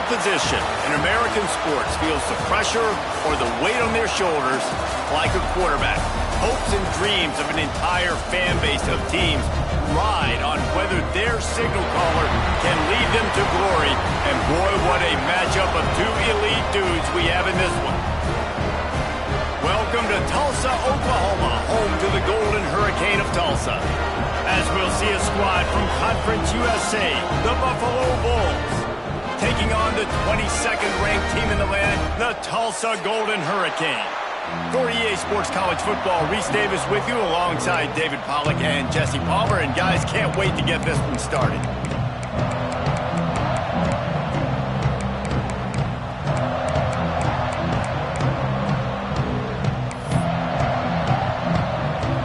position in American sports feels the pressure or the weight on their shoulders like a quarterback. Hopes and dreams of an entire fan base of teams ride on whether their signal caller can lead them to glory. And boy, what a matchup of two elite dudes we have in this one. Welcome to Tulsa, Oklahoma, home to the Golden Hurricane of Tulsa. As we'll see a squad from Conference USA, the Buffalo Bulls, taking on the 22nd ranked team in the land, the Tulsa Golden Hurricane. For EA Sports College Football, Reese Davis with you alongside David Pollack and Jesse Palmer. And guys, can't wait to get this one started.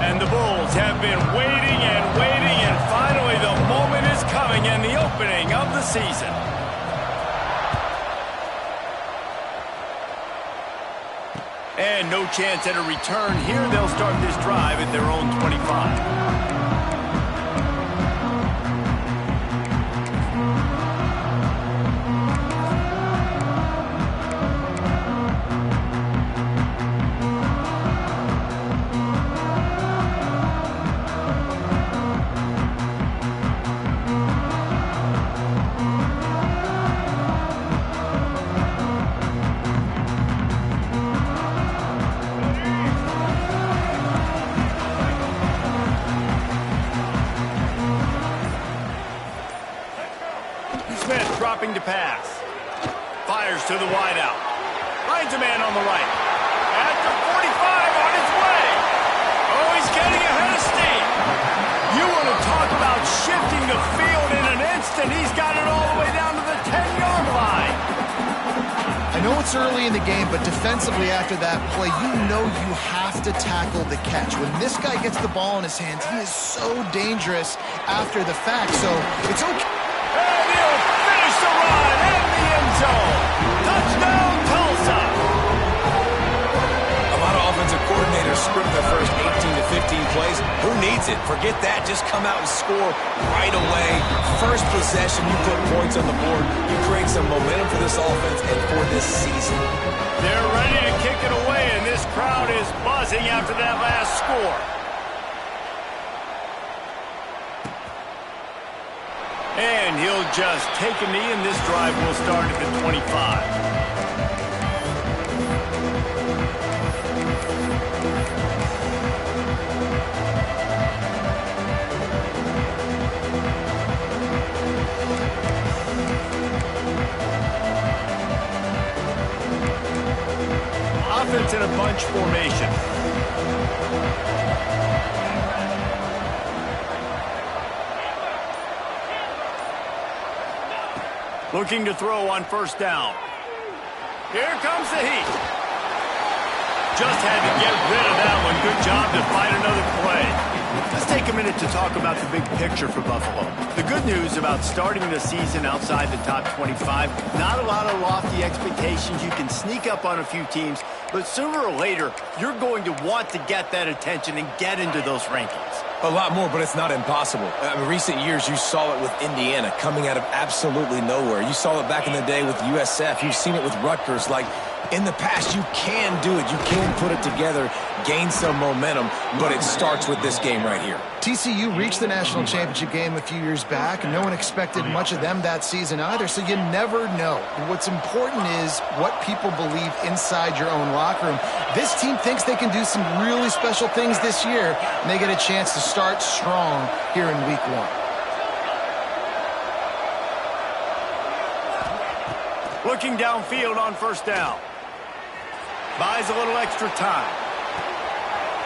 And the Bulls have been waiting and waiting, and finally the moment is coming and the opening of the season. And no chance at a return here. They'll start this drive at their own 25. Dropping to pass. Fires to the wideout. Finds a man on the right. After 45 on his way. Oh, he's getting ahead of steam. You want to talk about shifting the field in an instant. He's got it all the way down to the 10-yard line. I know it's early in the game, but defensively after that play, you know you have to tackle the catch. When this guy gets the ball in his hands, he is so dangerous after the fact, so it's okay. And he'll finish the run in the end zone. Touchdown, Tulsa. A lot of offensive coordinators script their first 18 to 15 plays. Who needs it? Forget that. Just come out and score right away. First possession, you put points on the board. You create some momentum for this offense and for this season. They're ready to kick it away, and this crowd is buzzing after that last score. And he'll just take a knee, and this drive will start at the 25. Offense in a bunch formation. Looking to throw on first down. Here comes the heat. Just had to get rid of that one. Good job to find another play. Let's take a minute to talk about the big picture for Buffalo. The good news about starting the season outside the top 25, not a lot of lofty expectations. You can sneak up on a few teams, but sooner or later, you're going to want to get that attention and get into those rankings. A lot more, but it's not impossible. In recent years, you saw it with Indiana coming out of absolutely nowhere. You saw it back in the day with USF. You've seen it with Rutgers. Like, in the past, you can do it. You can put it together, gain some momentum, but it starts with this game right here. TCU reached the national championship game a few years back, and no one expected much of them that season either, so you never know. What's important is what people believe inside your own locker room. This team thinks they can do some really special things this year, and they get a chance to start strong here in week 1. Looking downfield on first down. Buys a little extra time.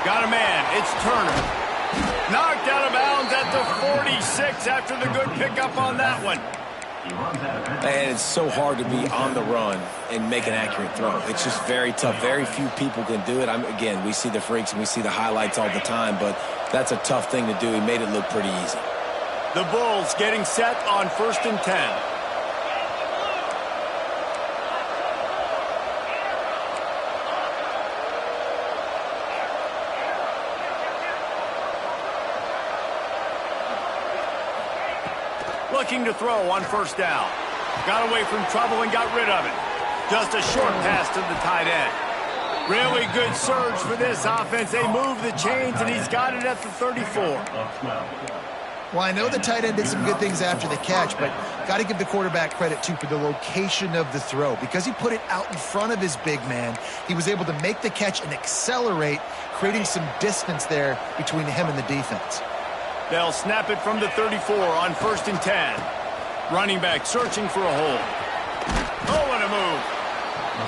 Got a man. It's Turner. Knocked out of bounds at the 46 after the good pickup on that one. And it's so hard to be on the run and make an accurate throw. It's just very tough. Very few people can do it. Again, we see the freaks and we see the highlights all the time, but that's a tough thing to do. He made it look pretty easy. The Bulls getting set on 1st and 10. Looking to throw on first down. Got away from trouble and got rid of it. Just a short pass to the tight end. Really good surge for this offense. They move the chains, and he's got it at the 34. Well, I know the tight end did some good things after the catch, but got to give the quarterback credit, too, for the location of the throw. Because he put it out in front of his big man, he was able to make the catch and accelerate, creating some distance there between him and the defense. They'll snap it from the 34 on 1st and 10. Running back searching for a hole. Oh, what a move.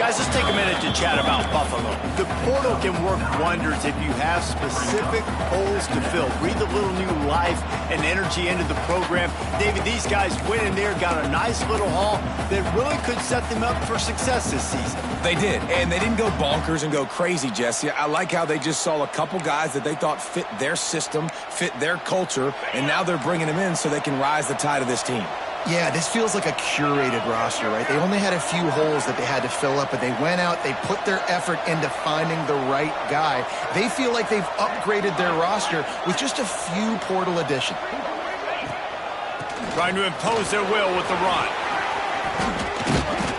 Guys, let's take a minute to chat about Buffalo. The portal can work wonders if you have specific holes to fill. Breathe a little new life and energy into the program. David, these guys went in there, got a nice little haul that really could set them up for success this season. They did, and they didn't go bonkers and go crazy, Jesse. I like how they just saw a couple guys that they thought fit their system, fit their culture, and now they're bringing them in so they can rise the tide of this team. Yeah, this feels like a curated roster, right? They only had a few holes that they had to fill up, but they went out, they put their effort into finding the right guy. They feel like they've upgraded their roster with just a few portal additions. Trying to impose their will with the run.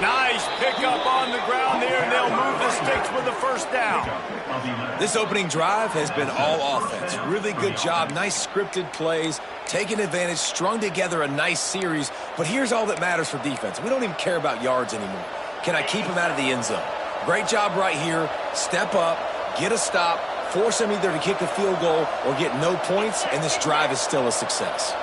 Nice pickup on the ground there, and they'll move the sticks with the 1st down. This opening drive has been all offense. Really good job, nice scripted plays, taking advantage, strung together a nice series. But here's all that matters for defense. We don't even care about yards anymore. Can I keep him out of the end zone? Great job right here. Step up, get a stop, force him either to kick a field goal or get no points, and this drive is still a success.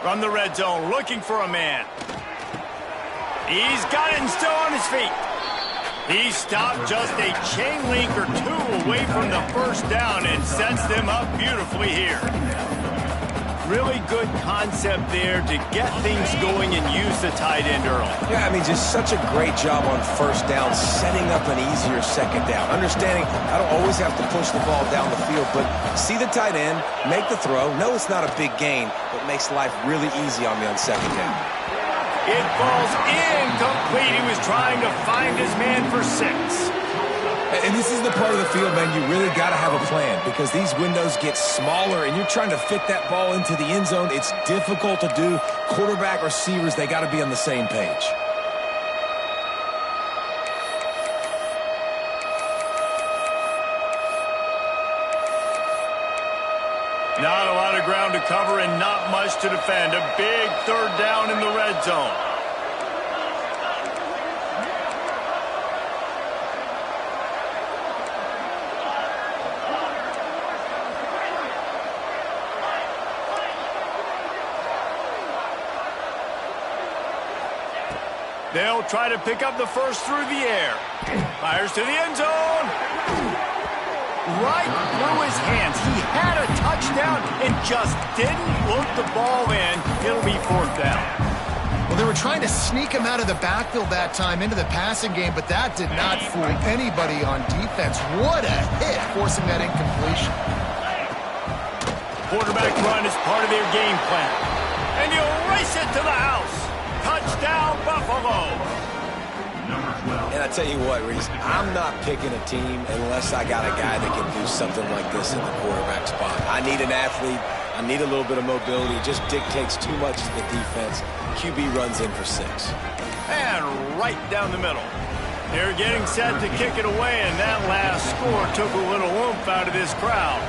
From the red zone, looking for a man. He's got it and still on his feet. He stopped just a chain link or two away from the 1st down and sets them up beautifully here. Really good concept there to get things going and use the tight end early. Yeah, I mean, just such a great job on 1st down, setting up an easier 2nd down. Understanding I don't always have to push the ball down the field, but see the tight end, make the throw. No, it's not a big gain, but makes life really easy on me on 2nd down. It falls incomplete. He was trying to find his man for 6. And this is the part of the field, man, you really got to have a plan because these windows get smaller and you're trying to fit that ball into the end zone. It's difficult to do. Quarterback, receivers, they got to be on the same page. Not a lot of ground to cover and not much to defend. A big 3rd down in the red zone. They'll try to pick up the 1st through the air. Fires to the end zone. Right through his hands. He had a touchdown and just didn't look the ball in. It'll be 4th down. Well, they were trying to sneak him out of the backfield that time into the passing game, but that did not fool anybody on defense. What a hit, forcing that incompletion. Quarterback run is part of their game plan. And you race it to the house. Touchdown, Buffalo. And I tell you what, Reese, I'm not picking a team unless I got a guy that can do something like this in the quarterback spot. I need an athlete. I need a little bit of mobility. It just dictates too much to the defense. QB runs in for 6. And right down the middle. They're getting set to kick it away, and that last score took a little oomph out of this crowd.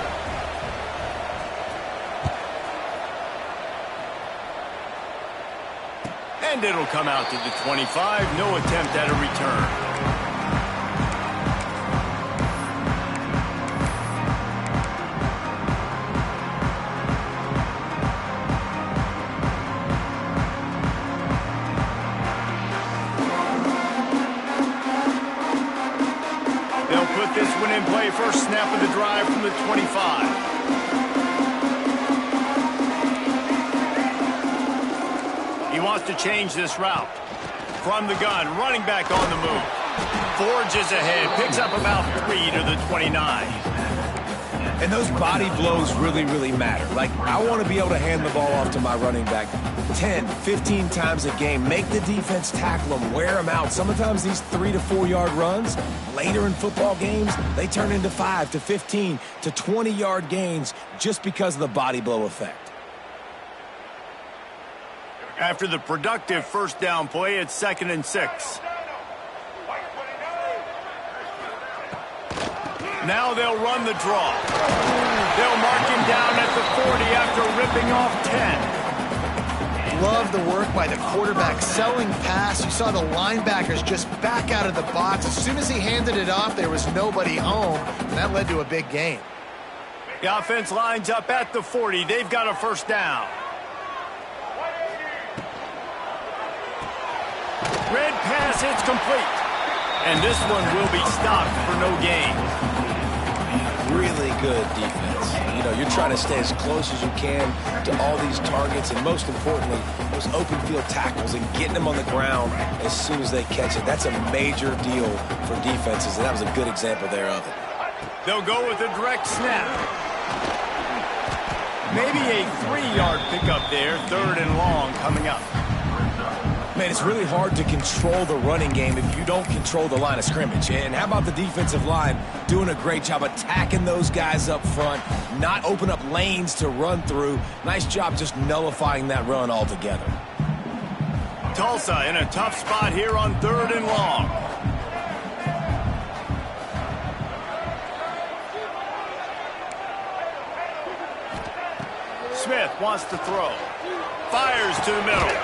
And it'll come out to the 25. No attempt at a return. They'll put this one in play. First snap of the drive from the 25. He wants to change this route. From the gun, running back on the move. Forges ahead, picks up about 3 to the 29. And those body blows really, really matter. Like, I want to be able to hand the ball off to my running back 10, 15 times a game. Make the defense tackle them, wear them out. Sometimes these 3 to 4 yard runs, later in football games, they turn into 5 to 15 to 20 yard gains just because of the body blow effect. After the productive first down play, it's 2nd and 6. Now they'll run the draw. They'll mark him down at the 40 after ripping off 10. Love the work by the quarterback selling pass. You saw the linebackers just back out of the box. As soon as he handed it off, there was nobody home, and that led to a big gain. The offense lines up at the 40. They've got a first down. Red pass hits complete. And this one will be stopped for no gain. Really good defense. You know, you're trying to stay as close as you can to all these targets, and most importantly, those open field tackles and getting them on the ground as soon as they catch it. That's a major deal for defenses, and that was a good example there of it. They'll go with a direct snap. Maybe a 3-yard pickup there, 3rd and long coming up. Man, it's really hard to control the running game if you don't control the line of scrimmage. And how about the defensive line doing a great job attacking those guys up front, not open up lanes to run through. Nice job just nullifying that run altogether. Tulsa in a tough spot here on 3rd and long. Smith wants to throw. Fires to the middle.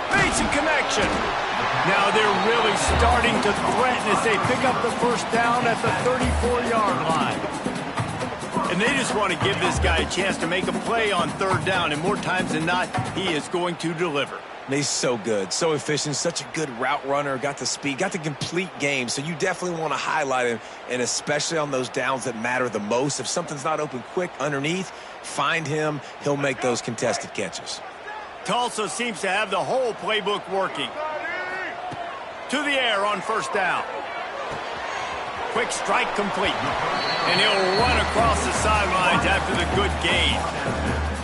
Makes a connection. Now they're really starting to threaten as they pick up the first down at the 34-yard line. And they just want to give this guy a chance to make a play on 3rd down, and more times than not, he is going to deliver. He's so good, so efficient, such a good route runner, got the speed, got the complete game, so you definitely want to highlight him, and especially on those downs that matter the most. If something's not open quick underneath, find him, he'll make those contested catches. Tulsa seems to have the whole playbook working. To the air on first down. Quick strike complete. And he'll run across the sidelines after the good gain.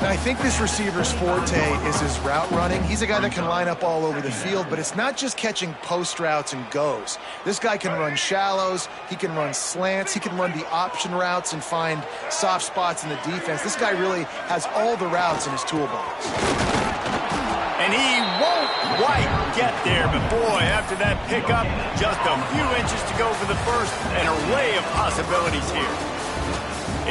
Now, I think this receiver's forte is his route running. He's a guy that can line up all over the field, but it's not just catching post routes and goes. This guy can run shallows, he can run slants, he can run the option routes and find soft spots in the defense. This guy really has all the routes in his toolbox. And he won't quite get there, but boy, after that pickup, just a few inches to go for the first, and an array of possibilities here.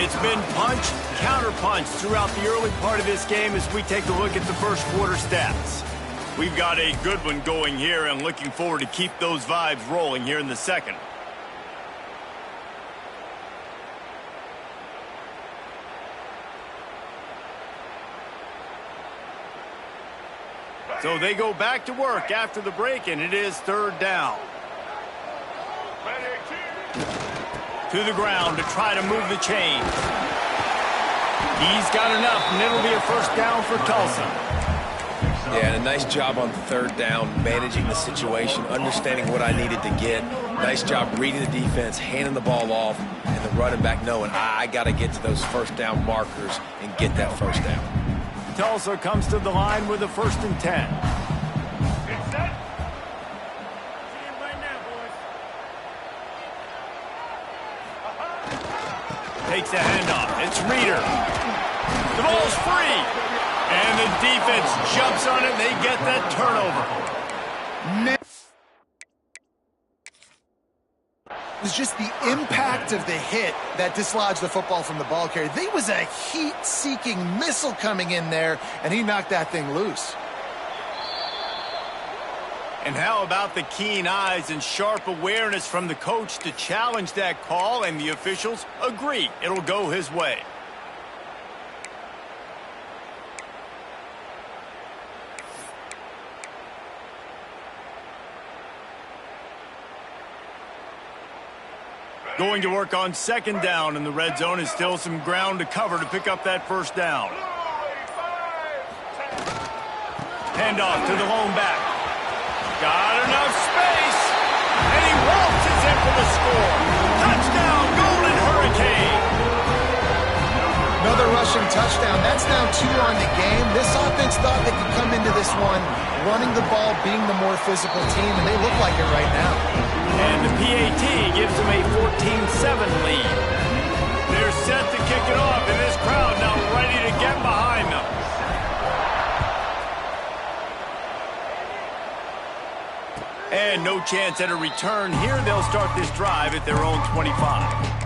It's been punch, counter-punch throughout the early part of this game as we take a look at the first quarter stats. We've got a good one going here and looking forward to keep those vibes rolling here in the second. So they go back to work after the break, and it is 3rd down. To the ground to try to move the chains. He's got enough, and it'll be a first down for Tulsa. Yeah, and a nice job on 3rd down, managing the situation, understanding what I needed to get. Nice job reading the defense, handing the ball off, and the running back knowing I got to get to those first down markers and get that first down. Tulsa comes to the line with a 1st and 10. Takes the handoff. It's Reeder. The ball's free. And the defense jumps on it, and they get that turnover. It was just the impact of the hit that dislodged the football from the ball carrier. There was a heat-seeking missile coming in there, and he knocked that thing loose. And how about the keen eyes and sharp awareness from the coach to challenge that call, and the officials agree it'll go his way. Going to work on 2nd down in the red zone, and still some ground to cover to pick up that first down. Handoff to the lone back. Got enough space, and he waltzes in for the score. Touchdown, Golden Hurricane. Another rushing touchdown. That's now 2 on the game. This offense thought they could come into this one running the ball, being the more physical team, and they look like it right now. And the PAT gives them a 14-7 lead. They're set to kick it off, and this crowd now ready to get behind them. And no chance at a return here. They'll start this drive at their own 25.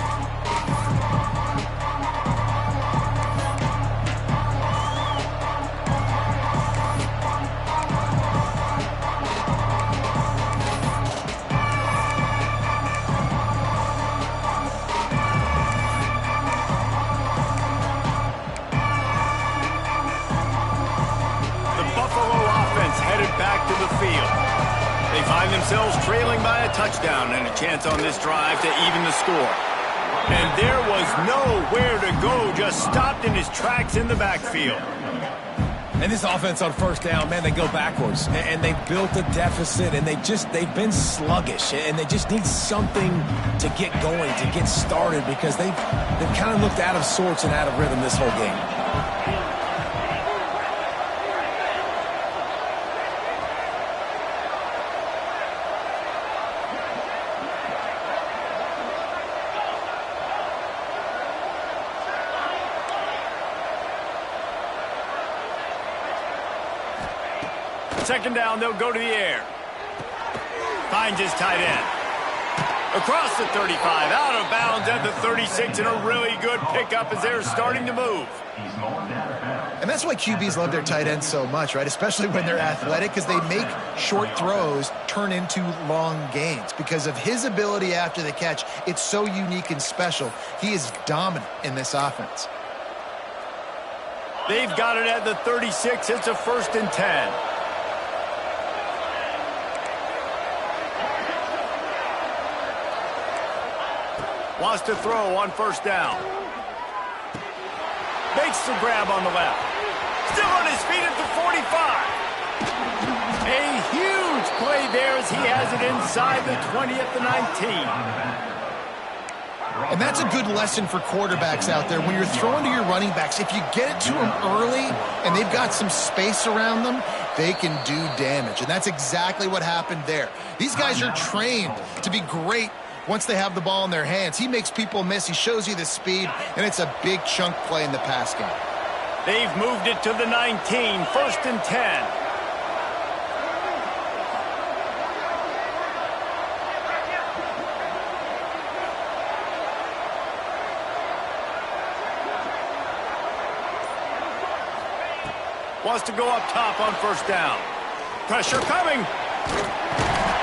Back to the field. They find themselves trailing by a touchdown and a chance on this drive to even the score. And there was nowhere to go, just stopped in his tracks in the backfield. And this offense on first down, man, they go backwards. And they built a deficit, and they've been sluggish. And they just need something to get going, to get started, because they've kind of looked out of sorts and out of rhythm this whole game. Second down, they'll go to the air. Finds his tight end. Across the 35, out of bounds at the 36, and a really good pickup as they're starting to move. And that's why QBs love their tight ends so much, right? Especially when they're athletic, because they make short throws turn into long gains. Because of his ability after the catch, it's so unique and special. He is dominant in this offense. They've got it at the 36. It's a 1st and 10. Wants to throw on first down. Makes the grab on the left. Still on his feet at the 45. A huge play there as he has it inside the 20 at the 19. And that's a good lesson for quarterbacks out there. When you're throwing to your running backs, if you get it to them early and they've got some space around them, they can do damage. And that's exactly what happened there. These guys are trained to be great once they have the ball in their hands. He makes people miss. He shows you the speed, and it's a big chunk play in the pass game. They've moved it to the 19, 1st and 10. Wants to go up top on first down. Pressure coming.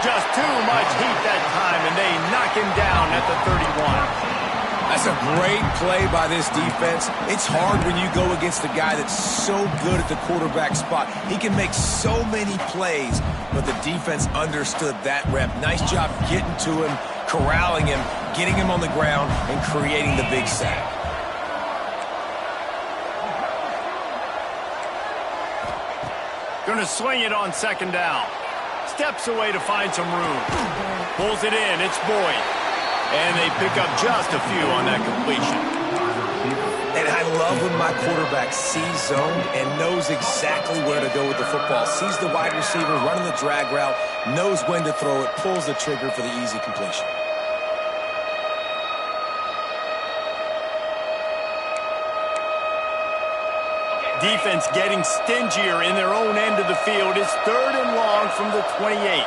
Just too much heat that time, and they knock him down at the 31. That's a great play by this defense. It's hard when you go against a guy that's so good at the quarterback spot. He can make so many plays, but the defense understood that rep. Nice job getting to him, corralling him, getting him on the ground, and creating the big sack. Going to swing it on second down. Steps away to find some room. Pulls it in. It's Boyd. And they pick up just a few on that completion. And I love when my quarterback sees zone and knows exactly where to go with the football. Sees the wide receiver running the drag route, knows when to throw it, pulls the trigger for the easy completion. Defense getting stingier in their own end of the field. It's 3rd and long from the 28.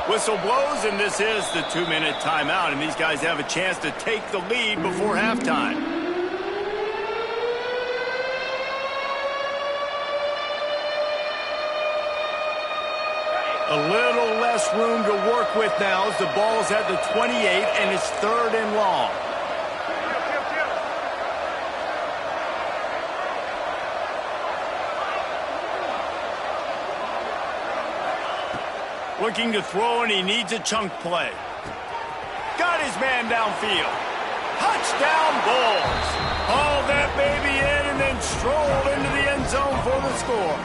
Whistle blows, and this is the 2-minute timeout, and these guys have a chance to take the lead before halftime. A little less room to work with now as the ball's at the 28, and it's 3rd and long. Looking to throw, and he needs a chunk play. Got his man downfield. Touchdown Bulls. Hauled that baby in and then strolled into the end zone for the score.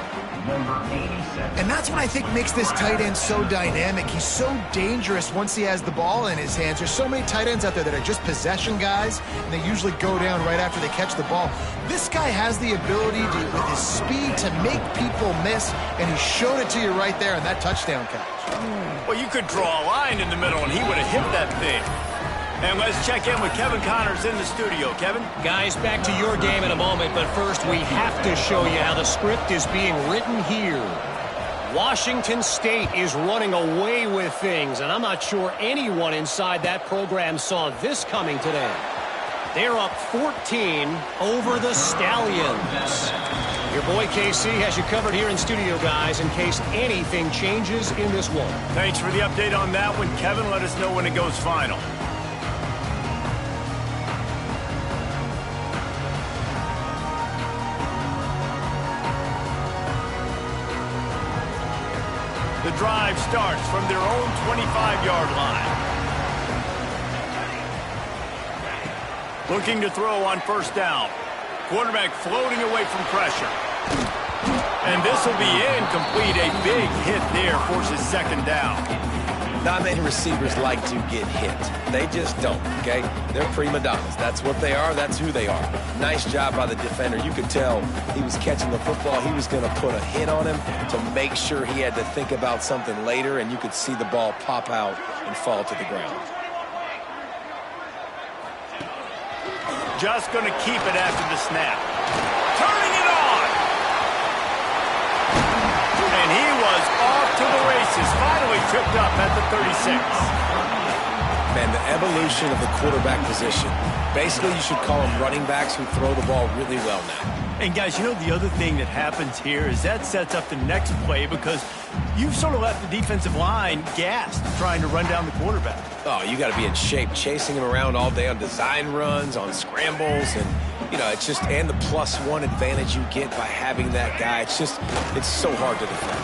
And that's what I think makes this tight end so dynamic. He's so dangerous once he has the ball in his hands. There's so many tight ends out there that are just possession guys, and they usually go down right after they catch the ball. This guy has the ability to, with his speed, to make people miss, and he showed it to you right there on that touchdown catch. Well, you could draw a line in the middle, and he would have hit that thing. And let's check in with Kevin Connors in the studio. Kevin? Guys, back to your game in a moment, but first we have to show you how the script is being written here. Washington State is running away with things, and I'm not sure anyone inside that program saw this coming today. They're up 14 over the Stallions. Your boy KC has you covered here in studio, guys, in case anything changes in this one. Thanks for the update on that one, Kevin. Let us know when it goes final. The drive starts from their own 25-yard line. Looking to throw on first down. Quarterback floating away from pressure. And this will be incomplete. A big hit there forces second down. Not many receivers like to get hit. They just don't, okay? They're prima donnas. That's what they are. That's who they are. Nice job by the defender. You could tell he was catching the football. He was going to put a hit on him to make sure he had to think about something later, and you could see the ball pop out and fall to the ground. Just going to keep it after the snap. Turning it on! And he was off to the races. Finally tripped up at the 36. Man, the evolution of the quarterback position. Basically, you should call them running backs who throw the ball really well now. And guys, you know the other thing that happens here is that sets up the next play because you've sort of left the defensive line gassed trying to run down the quarterback. Oh, you got to be in shape, chasing him around all day on design runs, on scrambles, and, you know, it's just, and the +1 advantage you get by having that guy. It's just, it's so hard to defend.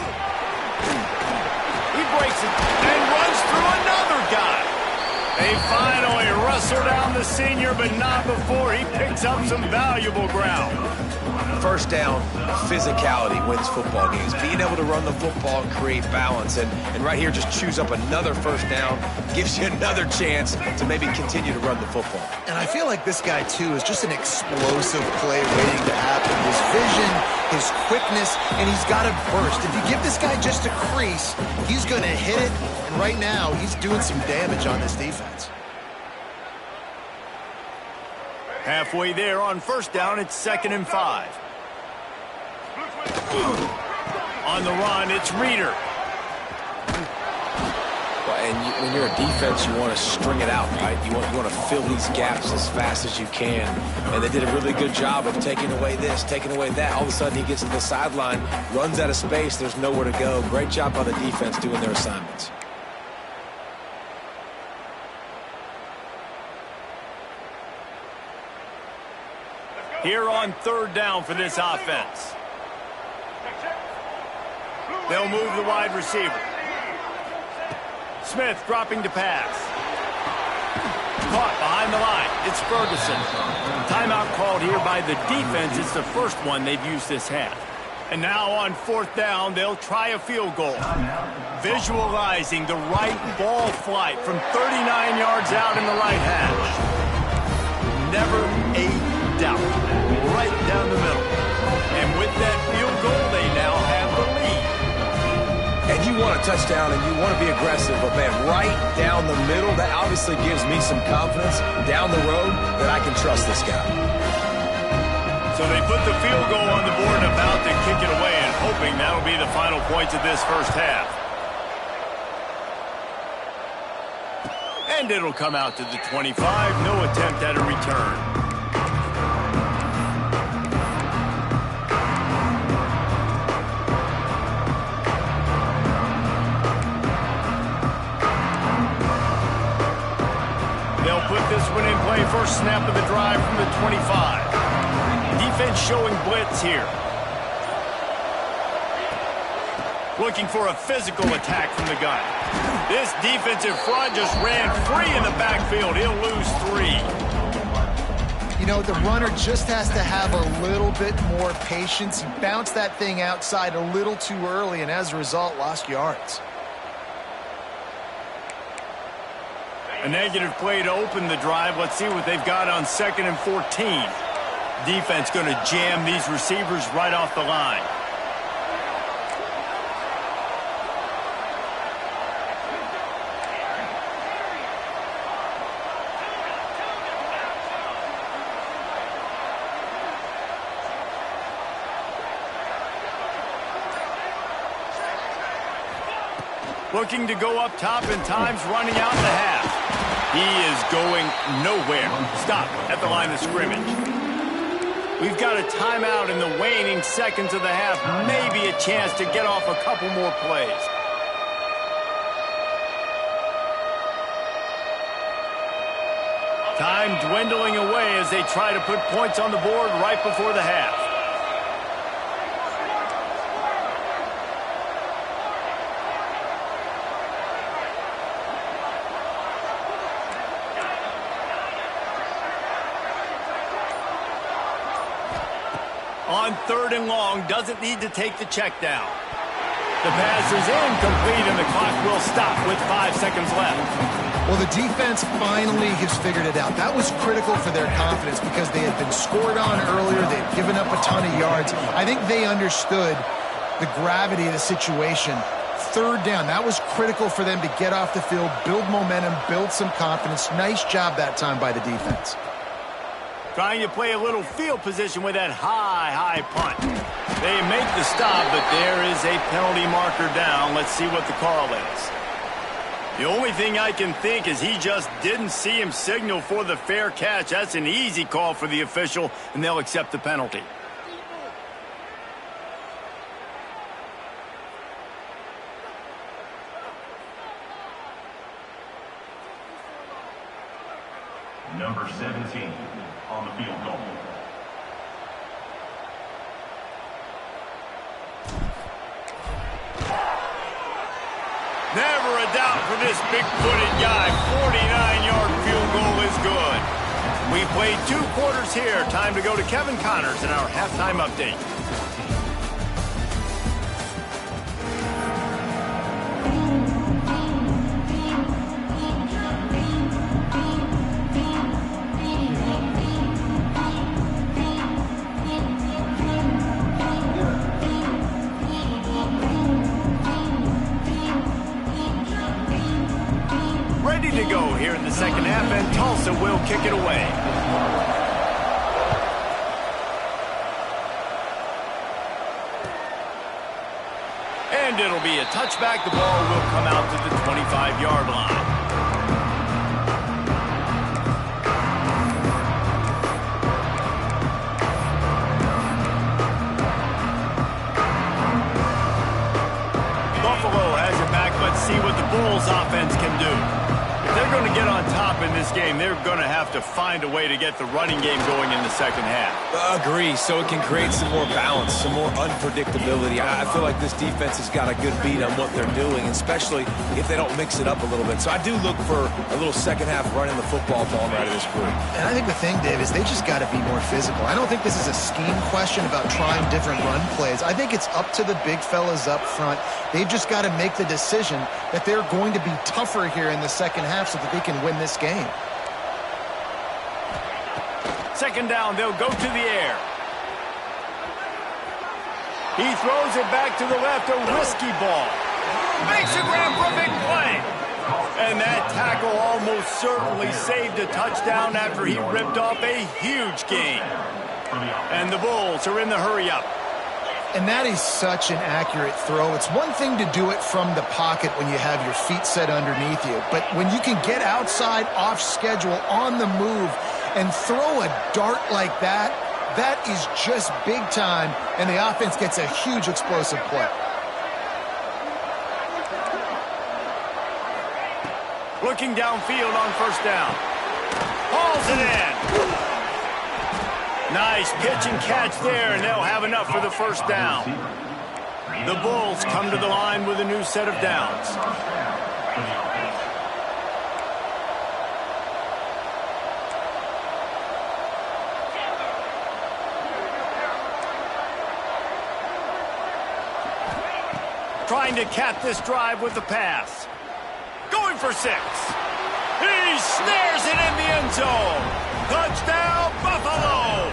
He breaks it and runs through another guy. They finally wrestle down the senior, but not before he picks up some valuable ground. First down, physicality wins football games. Being able to run the football and create balance. And right here, just choose up another first down, gives you another chance to maybe continue to run the football. And I feel like this guy, too, is just an explosive play waiting to happen. His vision, his quickness, and he's got a burst. If you give this guy just a crease, he's going to hit it. And right now, he's doing some damage on this defense. Halfway there on first down, it's 2nd and 5. On the run, it's Reader. Well, and when you're a defense, you want to string it out, right? You want to fill these gaps as fast as you can. And they did a really good job of taking away this, taking away that. All of a sudden, he gets to the sideline, runs out of space. There's nowhere to go. Great job by the defense doing their assignments. Here on 3rd down for this offense. They'll move the wide receiver. Smith dropping to pass. Caught behind the line. It's Ferguson. Timeout called here by the defense. It's the first one they've used this half. And now on 4th down, they'll try a field goal. Visualizing the right ball flight from 39 yards out in the right hash. Never a doubt. Right down the middle. And with that field goal, they now have the lead. And you want a touchdown and you want to be aggressive, but man, right down the middle, that obviously gives me some confidence down the road that I can trust this guy. So they put the field goal on the board and about to kick it away, and hoping that'll be the final points of this first half. And it'll come out to the 25. No attempt at a return. They'll put this one in play. First snap of the drive from the 25. Defense showing blitz here. Looking for a physical attack from the gun. This defensive front just ran free in the backfield. He'll lose 3. You know, the runner just has to have a little bit more patience. He bounced that thing outside a little too early, and as a result, lost yards. A negative play to open the drive. Let's see what they've got on 2nd and 14. Defense going to jam these receivers right off the line. Looking to go up top, and time's running out in the half. He is going nowhere. Stop at the line of scrimmage. We've got a timeout in the waning seconds of the half. Maybe a chance to get off a couple more plays. Time dwindling away as they try to put points on the board right before the half. On 3rd and long, doesn't need to take the check down. The pass is incomplete, and the clock will stop with 5 seconds left. Well, the defense finally has figured it out. That was critical for their confidence because they had been scored on earlier. They had given up a ton of yards. I think they understood the gravity of the situation. 3rd down, that was critical for them to get off the field, build momentum, build some confidence. Nice job that time by the defense. Trying to play a little field position with that high punt. They make the stop, but there is a penalty marker down. Let's see what the call is. The only thing I can think is he just didn't see him signal for the fair catch. That's an easy call for the official, and they'll accept the penalty. Number 17 on the field goal. Never a doubt for this big-footed guy. 49-yard field goal is good. We played 2 quarters here. Time to go to Kevin Connors in our halftime update. Ready to go here in the second half, and Tulsa will kick it away. And it'll be a touchback. The ball will come out to the 25-yard line. Buffalo has it back. Let's see what the Bulls offense can do. If they're going to get on top in this game, they're going to have to find a way to get the running game going in the second half. Agree, so it can create some more balance, some more unpredictability. I feel like this defense has got a good beat on what they're doing, especially if they don't mix it up a little bit. So I do look for a little second half running the football ball right of this group. And I think the thing, Dave, is they just got to be more physical. I don't think this is a scheme question about trying different run plays. I think it's up to the big fellas up front. They've just got to make the decision that they're going to be tougher here in the second half so that they can win this game. Second down, they'll go to the air. He throws it back to the left, a risky ball. Makes a grab for a big play. And that tackle almost certainly saved a touchdown after he ripped off a huge gain. And the Bulls are in the hurry-up. And that is such an accurate throw. It's one thing to do it from the pocket when you have your feet set underneath you, but when you can get outside, off schedule, on the move, and throw a dart like that, that is just big time, and the offense gets a huge explosive play. Looking downfield on first down. Hauls it in. Nice pitch and catch there, and they'll have enough for the first down. The Bulls come to the line with a new set of downs. trying to cap this drive with the pass. Going for 6. He snares it in the end zone. Touchdown, Buffalo!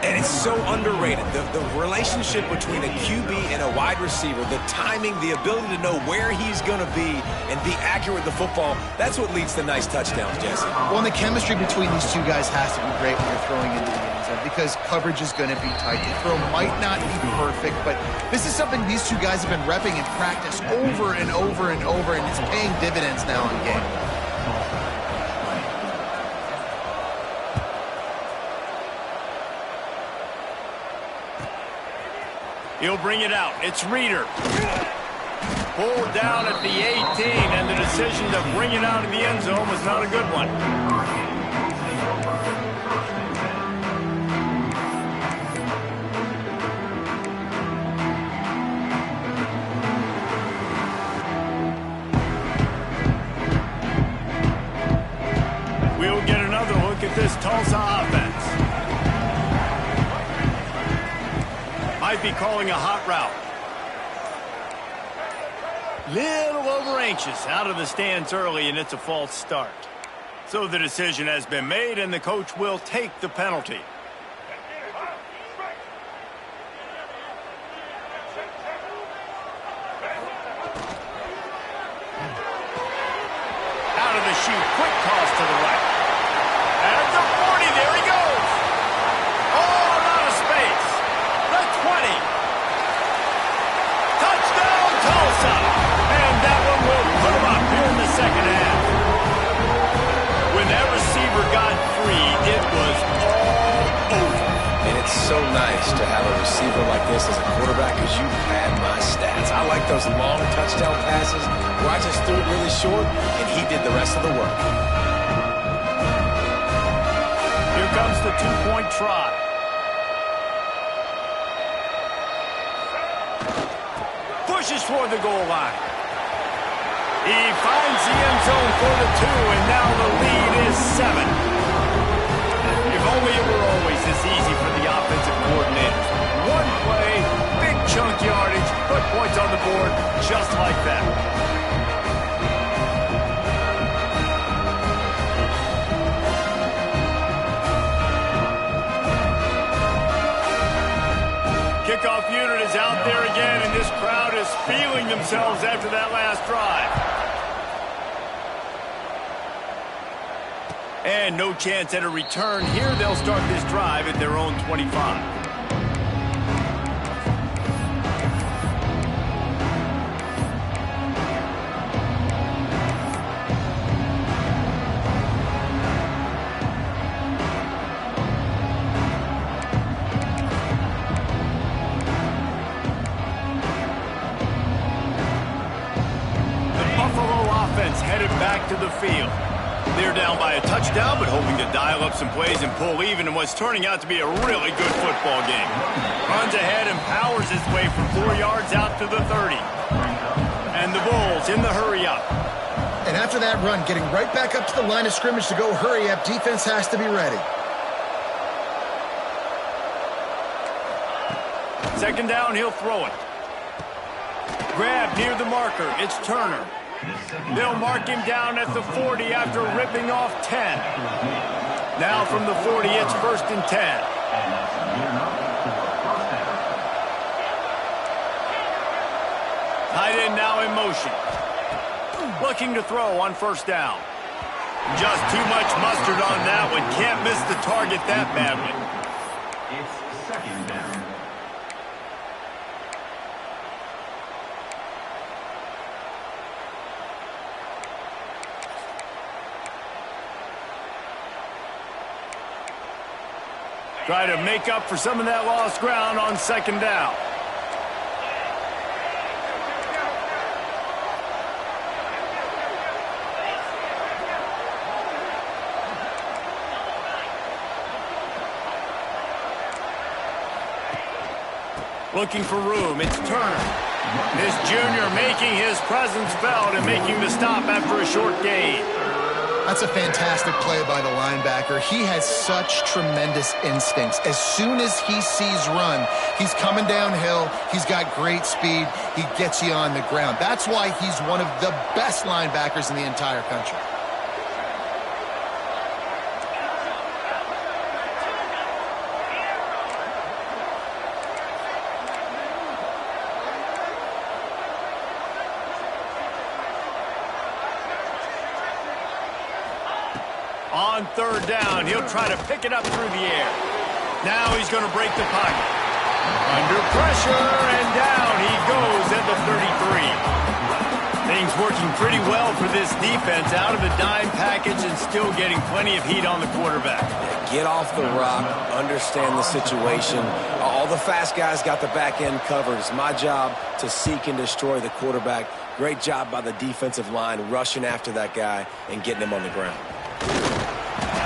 And it's so underrated. The relationship between a QB and a wide receiver, the timing, the ability to know where he's going to be and be accurate with the football, that's what leads to nice touchdowns, Jesse. Well, and the chemistry between these two guys has to be great when you're throwing into the end zone because coverage is going to be tight. The throw might not be perfect, but this is something these two guys have been repping in practice over and over and over, and it's paying dividends now in game. He'll bring it out. It's Reeder. Pulled down at the 18, and the decision to bring it out of the end zone was not a good one. We'll get another look at this Tulsa offense. Might be calling a hot route. Little over anxious out of the stands early, and it's a false start. So the decision has been made, and the coach will take the penalty. Out of the chute, quick toss to the right. At the 40, there he goes. All out of space. The 20. Touchdown, Tulsa. And that one will put him up here in the second half. When that receiver got free, it was all over. And it's so nice to have a receiver like this as a quarterback because you pad my stats. I like those long touchdown passes where I just threw it really short and he did the rest of the work. Here comes the two-point try. Pushes for the goal line. He finds the end zone for the 2, and now the lead is 7. If only it were always this easy for the offensive coordinators. One play, big chunk yardage, put points on the board just like that. Kickoff unit is out there again, and this crowd is feeling themselves after that last drive. And no chance at a return here. They'll start this drive at their own 25. Headed back to the field. They're down by a touchdown, but hoping to dial up some plays and pull even in what's turning out to be a really good football game. Runs ahead and powers his way for 4 yards out to the 30. And the Bulls in the hurry-up. And after that run, getting right back up to the line of scrimmage to go hurry-up, defense has to be ready. Second down, he'll throw it. Grab near the marker. It's Turner. They'll mark him down at the 40 after ripping off 10. Now from the 40, it's 1st and 10. Tight end now in motion. Looking to throw on 1st down. Just too much mustard on that one. Can't miss the target that badly. It's 2nd down. Try to make up for some of that lost ground on 2nd down. Looking for room, it's Turner. This junior making his presence felt and making the stop after a short gain. That's a fantastic play by the linebacker. He has such tremendous instincts. As soon as he sees run, he's coming downhill. He's got great speed. He gets you on the ground. That's why he's one of the best linebackers in the entire country. On third down, he'll try to pick it up through the air. Now he's going to break the pocket. Under pressure, and down he goes at the 33. Things working pretty well for this defense, out of the dime package and still getting plenty of heat on the quarterback. Get off the rock, understand the situation. All the fast guys got the back end covered. It's my job to seek and destroy the quarterback. Great job by the defensive line rushing after that guy and getting him on the ground.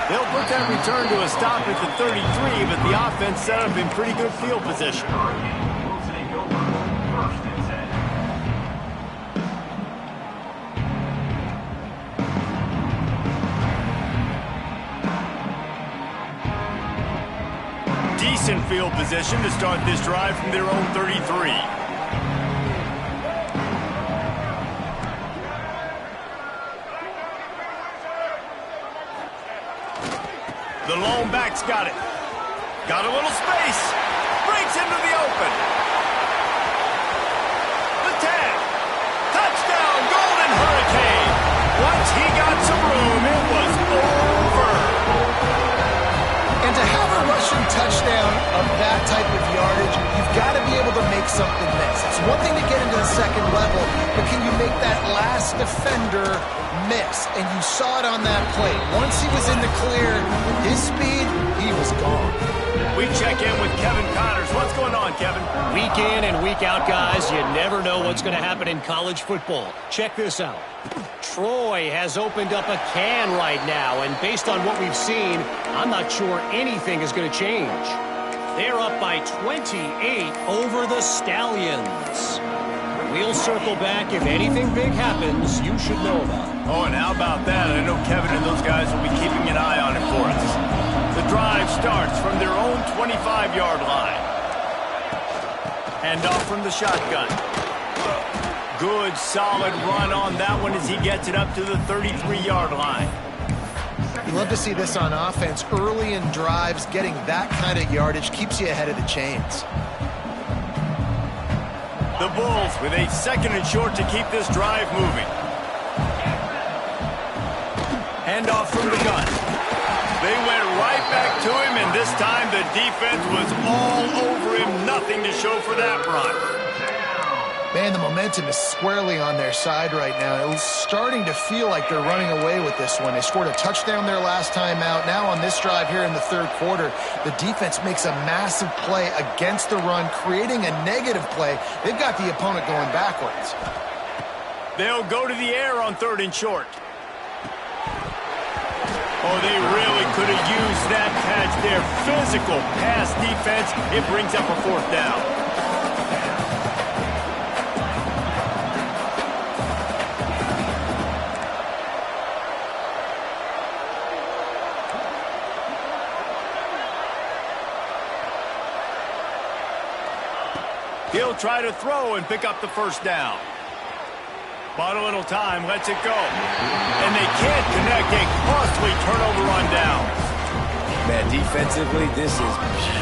They'll put that return to a stop at the 33, but the offense set up in pretty good field position. Will take over 1st and 10. Decent field position to start this drive from their own 33. The lone back's got it. Got a little space. Breaks into the open. The 10. Touchdown, Golden Hurricane. Once he got some room, it was over. And to have a rushing touchdown of that type of yardage, you've got to be able to make something miss. It's one thing to get into the second level, but can you make that last defender miss? And you saw it on that play. Once he was in the clear, his speed, he was gone. We check in with Kevin Connors. What's going on, Kevin? Week in and week out, guys, you never know what's going to happen in college football. Check this out. Troy has opened up a can right now, and based on what we've seen, I'm not sure anything is going to change. They're up by 28 over the Stallions. We'll circle back. If anything big happens, you should know about it. Oh, and how about that? I know Kevin and those guys will be keeping an eye on it for us. The drive starts from their own 25-yard line. Hand off from the shotgun. Good, solid run on that one as he gets it up to the 33-yard line. You love to see this on offense. Early in drives, getting that kind of yardage keeps you ahead of the chains. The Bulls with a 2nd and short to keep this drive moving. Hand off from the gun. They went right back to him, and this time the defense was all over him. Nothing to show for that run. Man, the momentum is squarely on their side right now. It's starting to feel like they're running away with this one. They scored a touchdown their last time out. Now on this drive here in the 3rd quarter, the defense makes a massive play against the run, creating a negative play. They've got the opponent going backwards. They'll go to the air on 3rd and short. Oh, they really could have used that catch there. Physical pass defense. It brings up a 4th down. He'll try to throw and pick up the 1st down. Bought a little time, lets it go. And they can't connect. A costly turnover on downs. Man, defensively, this is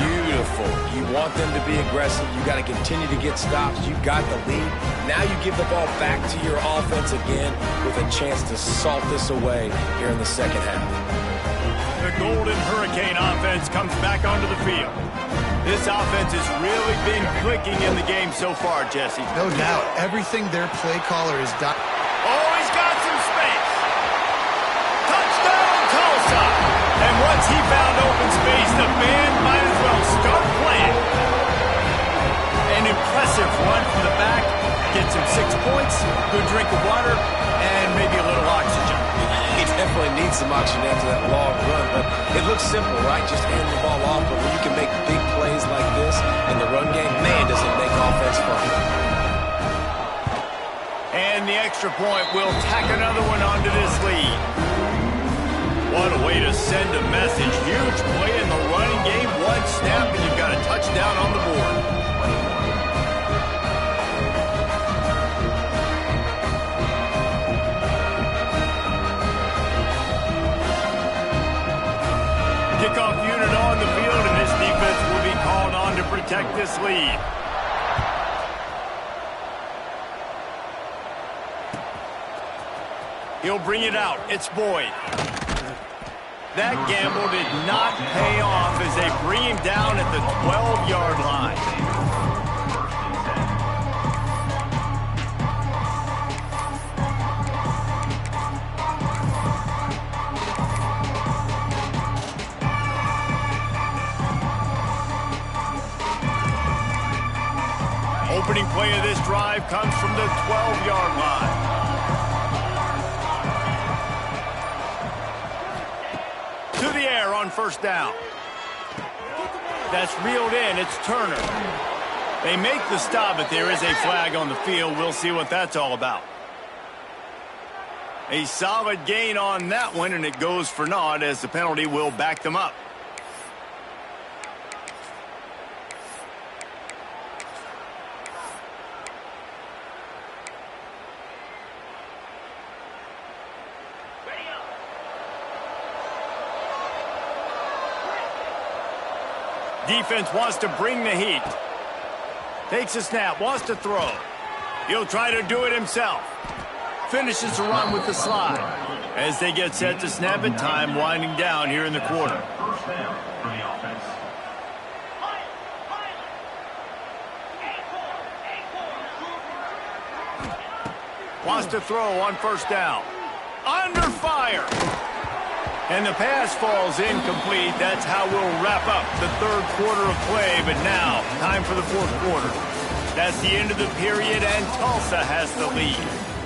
beautiful. You want them to be aggressive. You got to continue to get stops. You got the lead. Now you give the ball back to your offense again with a chance to salt this away here in the 2nd half. The Golden Hurricane offense comes back onto the field. This offense has really been clicking in the game so far, Jesse. No doubt. Everything their play caller has done. Oh, he's got some space. Touchdown, Tulsa. And once he found open space, the band might as well start playing. An impressive run from the back. Gets him 6 points, good drink of water, and maybe a little oxygen. He definitely needs some oxygen after that long run, but it looks simple, right? Just hand the ball off, but when you can make big plays like this in the run game, man, does it make offense fun. And the extra point will tack another one onto this lead. way to send a message. Huge play in the running game. One snap, and you've got a touchdown on the board. Kickoff unit on the field, and this defense will be called on to protect this lead. He'll bring it out. It's Boyd. That gamble did not pay off as they bring him down at the 12-yard line. Opening play of this drive comes from the 12-yard line. To the air on first down. That's reeled in. It's Turner. They make the stop, but there is a flag on the field. We'll see what that's all about. A solid gain on that one, and it goes for naught as the penalty will back them up. Defense wants to bring the heat. Takes a snap, wants to throw. He'll try to do it himself. Finishes the run with the slide. As they get set to snap it, time winding down here in the quarter. First down for the offense. Wants to throw on first down. Under fire. And the pass falls incomplete. That's how we'll wrap up the third quarter of play. But now, time for the fourth quarter. That's the end of the period, and Tulsa has the lead.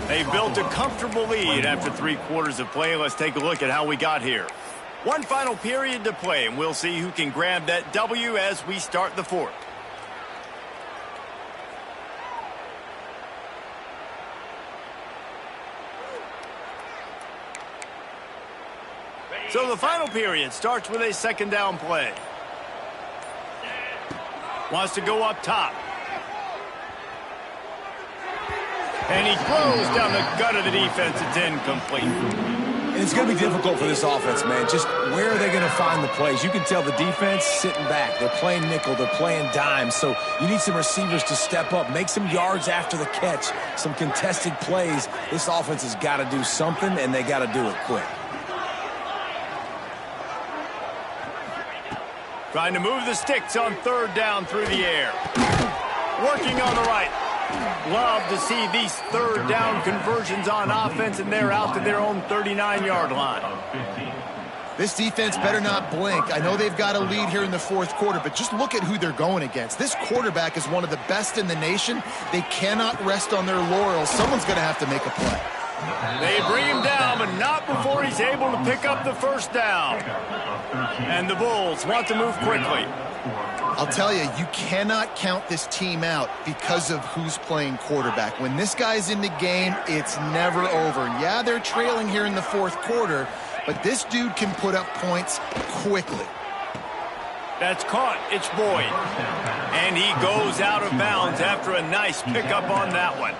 They built a comfortable lead after 3 quarters of play. Let's take a look at how we got here. One final period to play, and we'll see who can grab that W as we start the fourth. So the final period starts with a second down play. Wants to go up top. And he throws down the gut of the defense. It's incomplete. And it's going to be difficult for this offense, man. Just where are they going to find the plays? You can tell the defense sitting back. They're playing nickel. They're playing dime. So you need some receivers to step up, make some yards after the catch, some contested plays. This offense has got to do something, and they got to do it quick. Trying to move the sticks on third down through the air. Working on the right. Love to see these third down conversions on offense, and they're out to their own 39-yard line. This defense better not blink. I know they've got a lead here in the fourth quarter, but just look at who they're going against. This quarterback is one of the best in the nation. They cannot rest on their laurels. Someone's going to have to make a play. They bring him down, but not before he's able to pick up the first down. And the Bulls want to move quickly. I'll tell you, you cannot count this team out because of who's playing quarterback. When this guy's in the game, it's never over. Yeah, they're trailing here in the fourth quarter, but this dude can put up points quickly. That's caught. It's Boyd. And he goes out of bounds after a nice pickup on that one.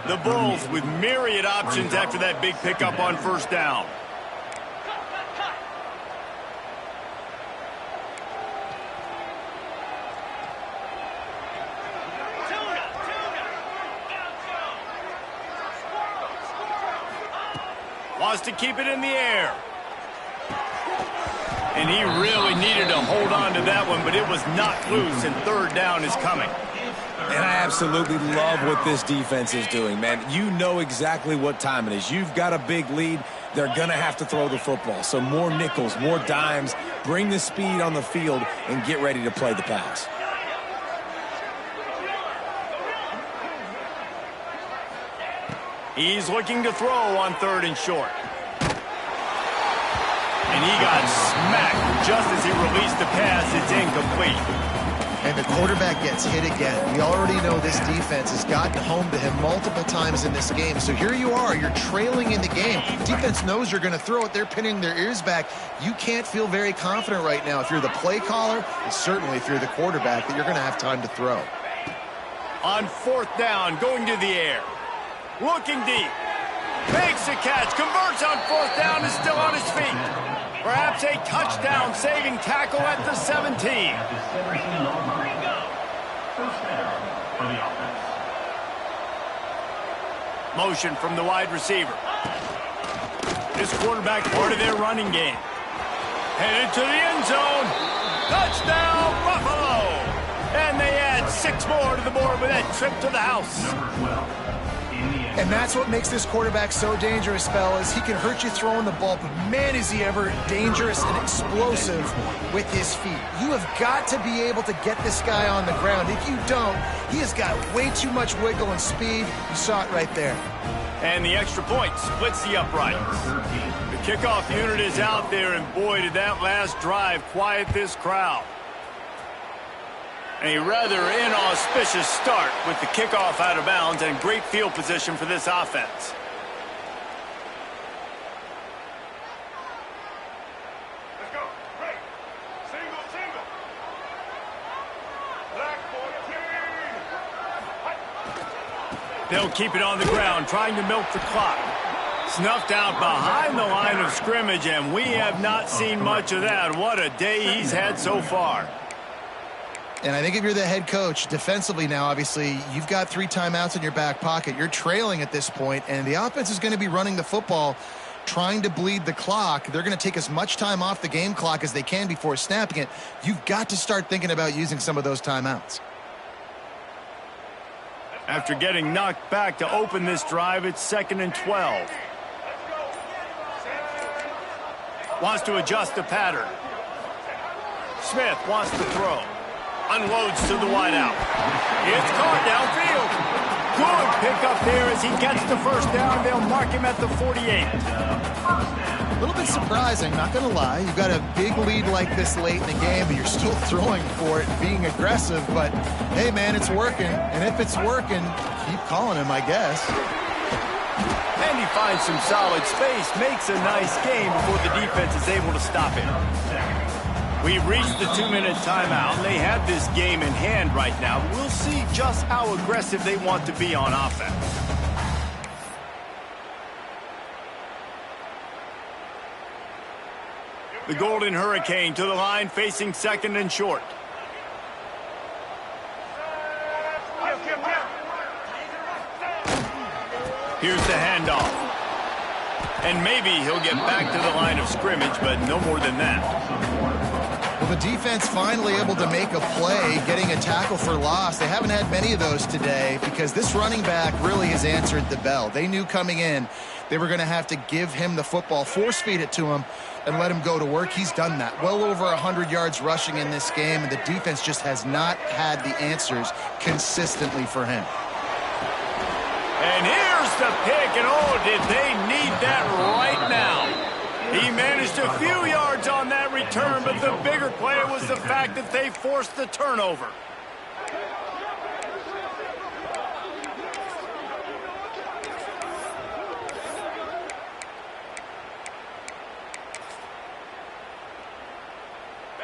The Bulls with myriad options after that big pickup on first down. Wants to keep it in the air. And he really needed to hold on to that one, but it was knocked loose, and third down is coming. And I absolutely love what this defense is doing, man. You know exactly what time it is. You've got a big lead. They're going to have to throw the football. So more nickels, more dimes. Bring the speed on the field and get ready to play the pass. He's looking to throw on third and short. And he got smacked just as he released the pass. It's incomplete. And the quarterback gets hit again. We already know this defense has gotten home to him multiple times in this game. So here you are, you're trailing in the game. Defense knows you're going to throw it. They're pinning their ears back. You can't feel very confident right now if you're the play caller, and certainly if you're the quarterback, that you're going to have time to throw. On fourth down, going to the air. Looking deep. Makes a catch. Converts on fourth down. Is still on his feet. Perhaps a touchdown-saving tackle at the 17. First down for the offense. Motion from the wide receiver. This quarterback part of their running game. Headed to the end zone. Touchdown, Buffalo! And they add 6 more to the board with that trip to the house. Number 12. And that's what makes this quarterback so dangerous, fellas. He can hurt you throwing the ball, but man, is he ever dangerous and explosive with his feet. You have got to be able to get this guy on the ground. If you don't, he has got way too much wiggle and speed. You saw it right there. And the extra point splits the uprights. The kickoff unit is out there, and boy, did that last drive quiet this crowd. A rather inauspicious start with the kickoff out of bounds and great field position for this offense. Let's go. Right. Single, single. Black 14. They'll keep it on the ground, trying to milk the clock. Snuffed out behind the line of scrimmage, and we have not seen much of that. What a day he's had so far. And I think if you're the head coach, defensively now, obviously, you've got 3 timeouts in your back pocket. You're trailing at this point, and the offense is going to be running the football, trying to bleed the clock. They're going to take as much time off the game clock as they can before snapping it. You've got to start thinking about using some of those timeouts. After getting knocked back to open this drive, it's 2nd and 12. Wants to adjust the pattern. Smith wants to throw. Unloads to the wideout. It's caught downfield. Good pickup there as he gets the first down. They'll mark him at the 48. A little bit surprising, not going to lie. You've got a big lead like this late in the game, but you're still throwing for it, being aggressive. But, hey, man, it's working. And if it's working, keep calling him, I guess. And he finds some solid space, makes a nice game before the defense is able to stop him. We've reached the 2-minute timeout. They have this game in hand right now. We'll see just how aggressive they want to be on offense. The Golden Hurricane to the line, facing 2nd and short. Here's the handoff. And maybe he'll get back to the line of scrimmage, but no more than that. Well, the defense finally able to make a play, getting a tackle for loss. They haven't had many of those today because this running back really has answered the bell. They knew coming in they were going to have to give him the football, force feed it to him, and let him go to work. He's done that. Well over 100 yards rushing in this game, and the defense just has not had the answers consistently for him. And here's the pick, and oh, did they need that right now. He managed a few yards on that return, but the bigger play was the fact that they forced the turnover.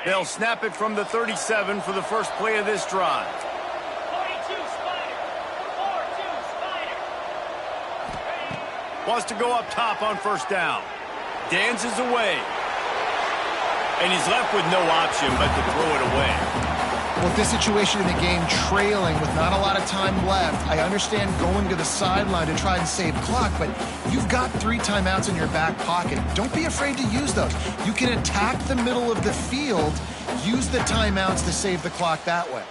They'll snap it from the 37 for the first play of this drive. Wants to go up top on first down. Dances away. And he's left with no option but to throw it away. Well, with this situation in the game, trailing with not a lot of time left, I understand going to the sideline to try and save clock, but you've got 3 timeouts in your back pocket. Don't be afraid to use those. You can attack the middle of the field, use the timeouts to save the clock that way.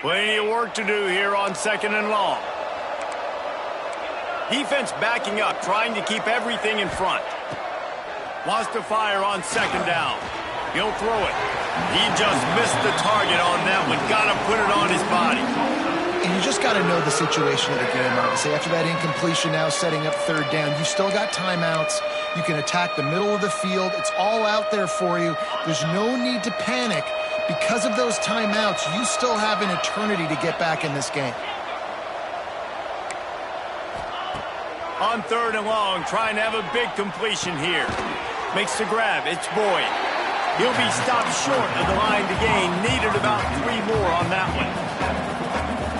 Plenty of work to do here on 2nd and long. Defense backing up, trying to keep everything in front. Wants to fire on 2nd down. He'll throw it. He just missed the target on that one. Got to put it on his body. And you just got to know the situation of the game, obviously. After that incompletion now setting up third down, you've still got timeouts. You can attack the middle of the field. It's all out there for you. There's no need to panic. Because of those timeouts, you still have an eternity to get back in this game. On third and long, trying to have a big completion here. Makes the grab. It's Boyd. He'll be stopped short of the line to gain. Needed about 3 more on that one.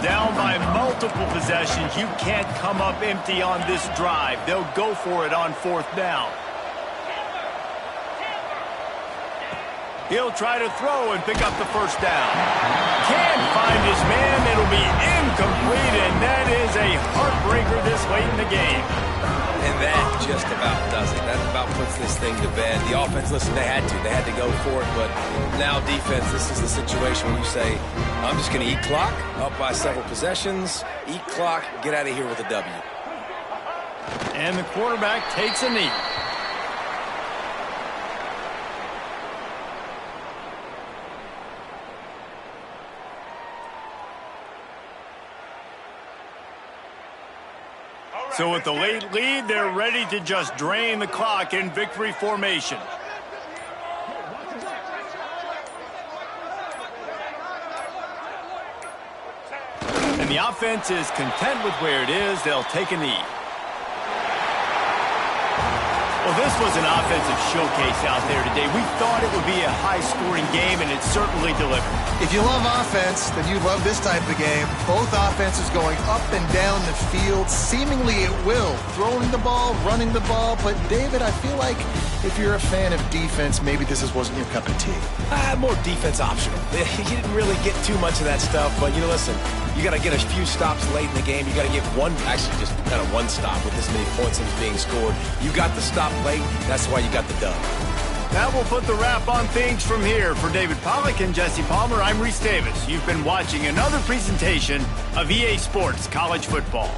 Down by multiple possessions. You can't come up empty on this drive. They'll go for it on fourth down. He'll try to throw and pick up the first down. Can't find his man. It'll be incomplete, and that is a heartbreaker this late in the game. And that just about does it. That about puts this thing to bed. The offense, listen, they had to go for it, but now defense, this is the situation where you say, I'm just going to eat clock, up by several possessions, eat clock, get out of here with a W. And the quarterback takes a knee. So with the late lead, they're ready to just drain the clock in victory formation. And the offense is content with where it is. They'll take a knee. Well, this was an offensive showcase out there today. We thought it would be a high-scoring game, and it certainly delivered. If you love offense, then you love this type of game. Both offenses going up and down the field, seemingly at will. Throwing the ball, running the ball. But, David, I feel like if you're a fan of defense, maybe this wasn't your cup of tea. More defense optional. You didn't really get too much of that stuff, but, listen, you got to get a few stops late in the game. You got to get just kind of one stop with this many points being scored. You got the stop late. That's why you got the dub. That will put the wrap on things from here. For David Pollack and Jesse Palmer, I'm Reese Davis. You've been watching another presentation of EA Sports College Football.